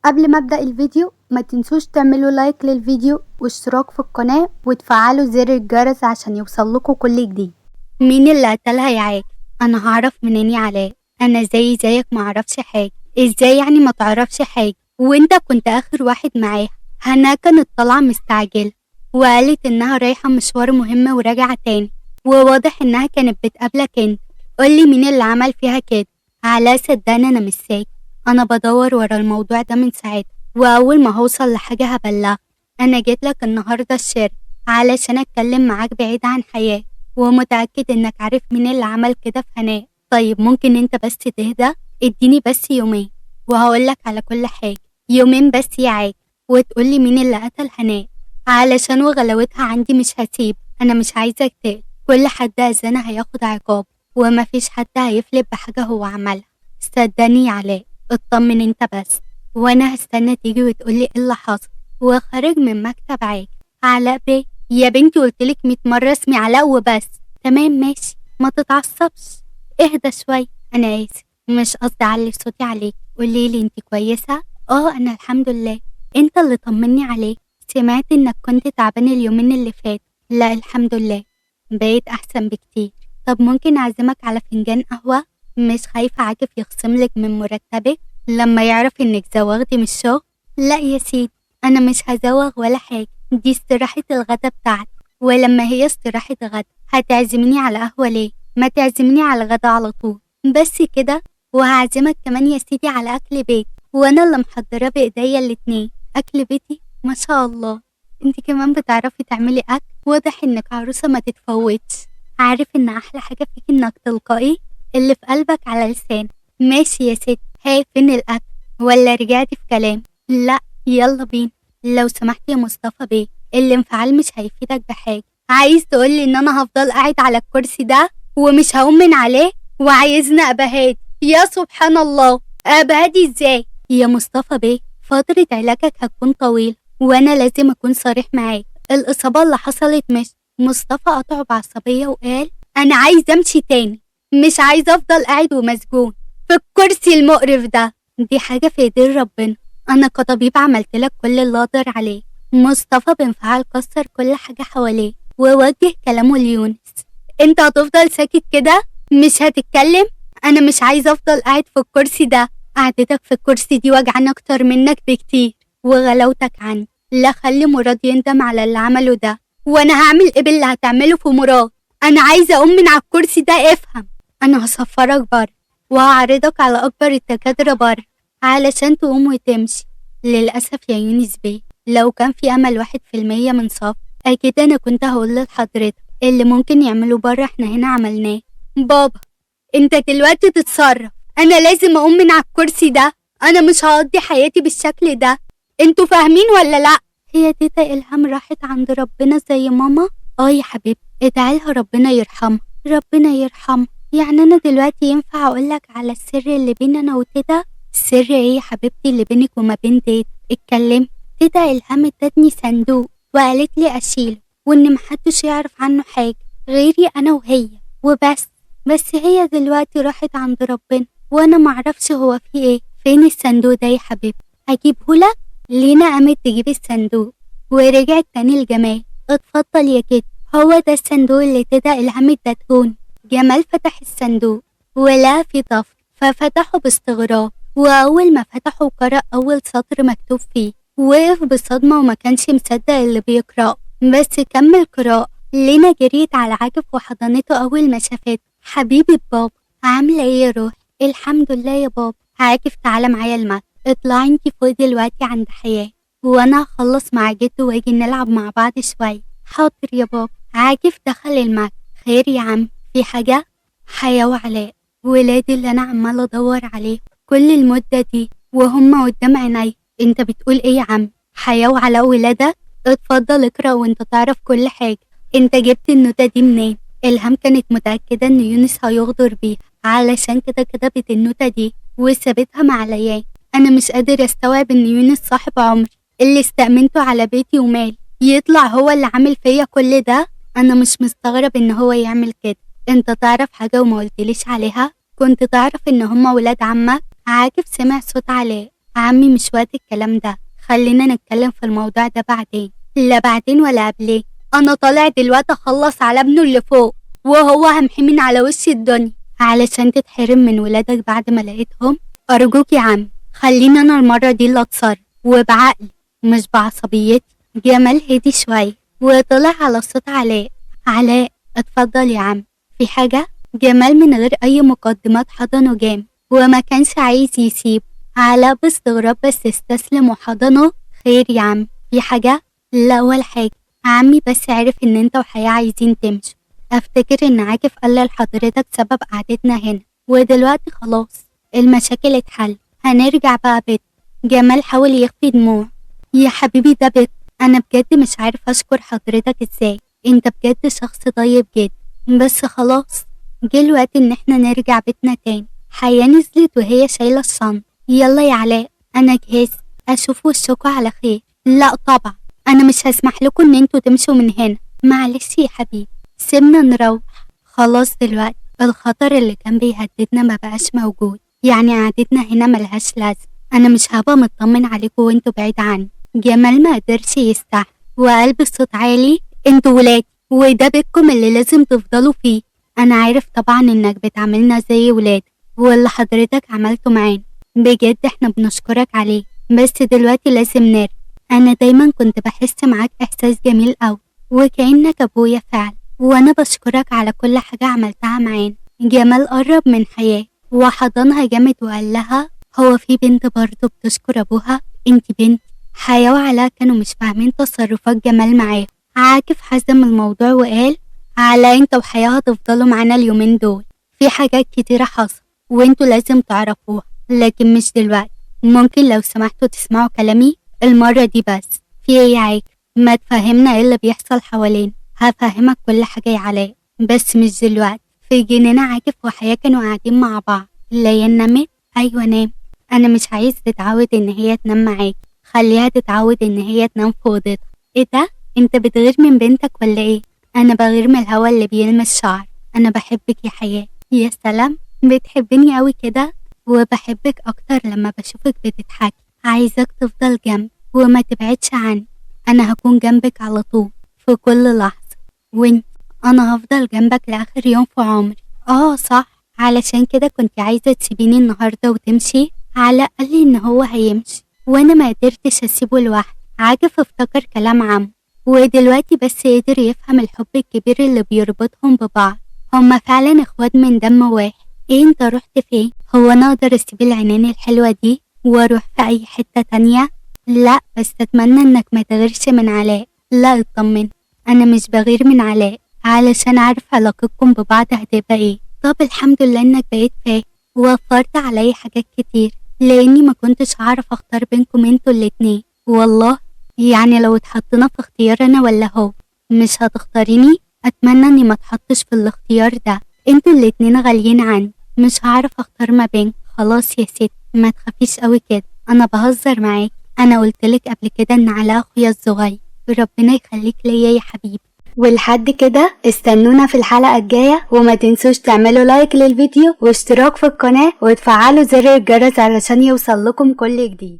قبل ما ابدأ الفيديو ما تنسوش تعملوا لايك للفيديو واشتراك في القناة وتفعلوا زر الجرس عشان يوصلكوا كل جديد. مين اللي قتلها يا عاج؟ انا هعرف منين يا علاء؟ انا زيك ما اعرفش حاجة. ازاي يعني ما تعرفش حاجة وانت كنت اخر واحد معاها؟ هنا كانت طالعة مستعجلة وقالت انها رايحة مشوار مهم وراجعة تاني، وواضح انها كانت بتقابلك انت. قولي مين اللي عمل فيها كده؟ علاء صدقني انا مش ساكت، انا بدور ورا الموضوع ده من ساعتها، واول ما هوصل لحاجة هبلغ. انا جيت لك النهاردة الشارع علشان اتكلم معاك بعيد عن حياة، ومتأكد انك عارف مين اللي عمل كده في هناء. طيب ممكن انت بس تهدى؟ اديني بس يومين وهقولك على كل حاجة. يومين بس يا عاج وتقولي مين اللي قتل هناء، علشان وغلاوتها عندي مش هسيب. انا مش عايزة اقتل، كل حد اذانا هياخد عقاب، ومفيش حد هيفلت بحاجة هو عملها. صدقني يا علاء، اطمن انت بس، وانا هستنى تيجي وتقولي ايه اللي حصل. وخارج من مكتب علاء بيه. يا بنتي قلتلك 100 مرة اسمي علاء وبس. تمام ماشي، ما تتعصبش، اهدى شوي. انا اسف، مش قصدي اعلي صوتي عليك. قوليلي انت كويسة؟ انا الحمد لله. انت اللي طمني عليك، سمعت انك كنت تعبان اليومين اللي فات. لا الحمد لله، بقيت احسن بكتير. طب ممكن اعزمك على فنجان قهوة؟ مش خايفة عاكف يخصملك من مرتبك لما يعرف انك زوغتي من الشغل؟ لا يا سيدي، انا مش هزوغ ولا حاجة، دي استراحة الغدا بتاعتي، ولما هي استراحة غدا هتعزميني على قهوة ليه؟ ما تعزميني على غدا على طول. بس كده؟ وهعزمك كمان يا سيدي على اكل بيت، وانا اللي محضراه بايديا الاتنين. اكل بيتي؟ ما شاء الله، انت كمان بتعرفي تعملي اكل، واضح انك عروسة ما تتفوتش. عارف ان احلى حاجة فيك انك تلقائي، اللي في قلبك على لسانك. ماشي يا ست، هاي فين الاكل؟ ولا رجعتي في كلام؟ لا يلا بينا. لو سمحت يا مصطفى بيه، الانفعال مش هيفيدك بحاجة. عايز تقولي ان انا هفضل قاعد على الكرسي ده ومش هقوم من عليه، وعايزني ابقى هادي؟ يا سبحان الله، ابقى هادي ازاي يا مصطفى بيه؟ فترة علاجك هتكون طويلة، وانا لازم اكون صريح معاك. الاصابة اللي حصلت مش مصطفى قطعه بعصبية وقال انا عايز امشي تاني، مش عايزة افضل قاعد ومسجون في الكرسي المقرف ده. دي حاجة في ايدين ربنا، انا كطبيب عملت لك كل اللي اقدر عليه. مصطفى بانفعال كسر كل حاجة حواليه ووجه كلامه ليونس. انت هتفضل ساكت كده؟ مش هتتكلم؟ انا مش عايزة افضل قاعد في الكرسي ده، قعدتك في الكرسي دي وجعاني اكتر منك بكتير، وغلاوتك عني. لا خلي مراد يندم على اللي عمله ده، وانا هعمل ايه باللي هتعمله في مراد؟ انا عايزة اقوم من على الكرسي ده. افهم، انا هسفرك بره وهعرضك على اكبر الدكاترة بره علشان تقوم وتمشي. للأسف يا يونس بيه، لو كان في امل 1% من صف، اكيد انا كنت هقول لحضرتك اللي ممكن يعمله بره احنا هنا عملناه. بابا انت دلوقتي تتصرف، انا لازم اقوم من على الكرسي ده، انا مش هقضي حياتي بالشكل ده. انتوا فاهمين ولا لا؟ هي تيتا الهام راحت عند ربنا زي ماما؟ يا حبيبتي، ادعيلها ربنا يرحمها. ربنا يرحمها؟ يعني انا دلوقتي ينفع اقولك على السر اللي بين انا وتيتا؟ السر ايه يا حبيبتي اللي بينك وما بين تيتا؟ اتكلمي. تيتا الهام ادتني صندوق وقالت لي اشيله، وان محدش يعرف عنه حاجه غيري انا وهي وبس. بس هي دلوقتي راحت عند ربنا وانا معرفش هو في ايه. فين الصندوق ده يا حبيبتي؟ اجيبهولك؟ لينا قامت تجيب الصندوق ورجعت تاني لجمال. اتفضل يا كده، هو ده الصندوق اللي تيتا الهام ادتهوني. جمال فتح الصندوق ولقى فيه ضفر، ففتحه باستغراب، واول ما فتحه قرأ اول سطر مكتوب فيه. وقف بصدمة وما كانش مصدق اللي بيقرأ، بس كمل قراءة. لينا جريت على عاكف وحضنته اول ما شافته. حبيبة بابا، عاملة ايه يا روح؟ الحمد لله يا بابا. عاكف تعالى معايا المكتب، اطلعي انتي فوق دلوقتي عند حياة، وانا هخلص مع جده واجي نلعب مع بعض شوية. حاضر يا بابا. عاكف دخل المكتب. خير يا عم، في حاجة؟ حياة وعلاء، ولادي اللي انا عمالة ادور عليه كل المدة دي وهم قدام عيني. انت بتقول ايه يا عم؟ حياة وعلاء ولادك؟ اتفضل اقرأ وانت تعرف كل حاجة. انت جبت النوتة دي منين؟ الهام كانت متأكدة ان يونس هيغدر بيها، علشان كده كتبت النوتة دي وسابتها مع ليان. انا مش قادر استوعب ان يونس صاحب عمري اللي استأمنته على بيتي ومالي يطلع هو اللي عامل فيا كل ده. انا مش مستغرب ان هو يعمل كده. انت تعرف حاجة وما قلتليش عليها؟ كنت تعرف ان هما ولاد عمك؟ عاكف سمع صوت علاء عمي مش وقت الكلام ده، خلينا نتكلم في الموضوع ده بعدين. لا بعدين ولا قبليه، انا طالع دلوقتي اخلص على ابنه اللي فوق، وهو همحي من على وش الدنيا علشان تتحرم من ولادك بعد ما لقيتهم. ارجوك يا عم خليني انا المرة دي اللي اتصرف وبعقل مش بعصبيتي. جمال هدي شوية وطلع على صوت علاء. علاء اتفضل يا عم، في حاجة؟ جمال من غير اي مقدمات حضنه جامد وما كانش عايز يسيب. علاء باستغراب بس استسلم وحضنه. خير يا عم، في حاجة؟ لا ولا حاجة، عمي بس عرف ان انت وحياة عايزين تمشوا. افتكر ان عاكف قال لحضرتك سبب قعدتنا هنا، ودلوقتي خلاص المشاكل اتحل، هنرجع بقى بيت. جمال حاول يخفي دموع. يا حبيبي ده بيت، انا بجد مش عارف اشكر حضرتك ازاي، انت بجد شخص طيب جدا. بس خلاص جه الوقت ان احنا نرجع بيتنا تاني. حياة نزلت وهي شايلة الشنطة. يلا يا علاء انا جهزت، اشوف وشكوا على خير. لا طبعا انا مش هسمح لكم ان انتوا تمشوا من هنا، معلش يا حبيبي سيبنا نروح. خلاص دلوقتي الخطر اللي كان بيهددنا ما بقاش موجود، يعني قعدتنا هنا ملهاش لازمة. انا مش هبقى مطمن عليكم وانتوا بعيد عني. جمال ما قدرش يستحمل وقال بصوت عالي، انتوا ولادي وده بيتكم اللي لازم تفضلوا فيه. انا عارف طبعا انك بتعاملنا زي ولاد، واللي حضرتك عملته معانا بجد احنا بنشكرك عليه، بس دلوقتي لازم نرجع. انا دايما كنت بحس معاك احساس جميل اوي وكأنك ابويا فعلا، وانا بشكرك على كل حاجة عملتها معانا. جمال قرب من حياة وحضنها جامد وقال لها، هو في بنت برضه بتشكر ابوها؟ انت بنت. حياة وعلاء كانوا مش فاهمين تصرفات جمال معاه. عاكف حزم الموضوع وقال، علاء انت وحياة هتفضلوا معانا اليومين دول، في حاجات كتيرة حصل وانتوا لازم تعرفوها، لكن مش دلوقتي. ممكن لو سمحتوا تسمعوا كلامي المرة دي بس. في ايه يا عاكف؟ ما تفهمنا ايه اللي بيحصل حوالين. هفهمك كل حاجة يا علاء بس مش دلوقتي. في جنينة عاكف وحياة كانوا قاعدين مع بعض. ليان نامت؟ ايوه نام. انا مش عايز تتعود ان هي تنام معاك، خليها تتعود ان هي تنام في اوضتها. ايه ده؟ انت بتغير من بنتك ولا ايه؟ انا بغير من الهوا اللي بيلمس شعر. انا بحبك يا حياة. يا سلام، بتحبني قوي كده؟ وبحبك اكتر لما بشوفك بتضحكي. عايزك تفضل جنبي وما تبعدش عني، انا هكون جنبك على طول في كل لحظة. وانت؟ انا هفضل جنبك لاخر يوم في عمري. اه صح، علشان كده كنت عايزة تسيبيني النهاردة وتمشي. علاء قال لي ان هو هيمشي وانا ما قدرتش اسيبه لوحدي. عاكف افتكر كلام عمه ودلوقتي بس قدر يفهم الحب الكبير اللي بيربطهم ببعض. هما فعلا اخوات من دم واحد. ايه انت رحت فين؟ هو انا اقدر اسيب العينين الحلوة دي واروح في اي حتة تانية؟ لا بس اتمنى انك ما تغيرش من علاء. لا اطمن، انا مش بغير من علاء علشان عارف علاقتكم ببعض هتبقى ايه. طب الحمد لله انك بقيت فاهم ووفرت علي حاجات كتير، لاني ما كنتش هعرف اختار بينكم انتوا الاتنين. والله يعني لو اتحطنا في اختيار انا ولا هو مش هتختاريني؟ اتمنى اني ما اتحطش في الاختيار ده، انتوا الاتنين غاليين عني، مش هعرف اختار ما بين. خلاص يا ست ما تخافيش قوي كده، انا بهزر معاك. انا قلتلك قبل كده ان علاء اخويا الصغير، ربنا يخليك ليا يا حبيبي. ولحد كده استنونا في الحلقة الجاية، وما تنسوش تعملوا لايك للفيديو واشتراك في القناة وتفعلوا زر الجرس علشان يوصل لكم كل جديد.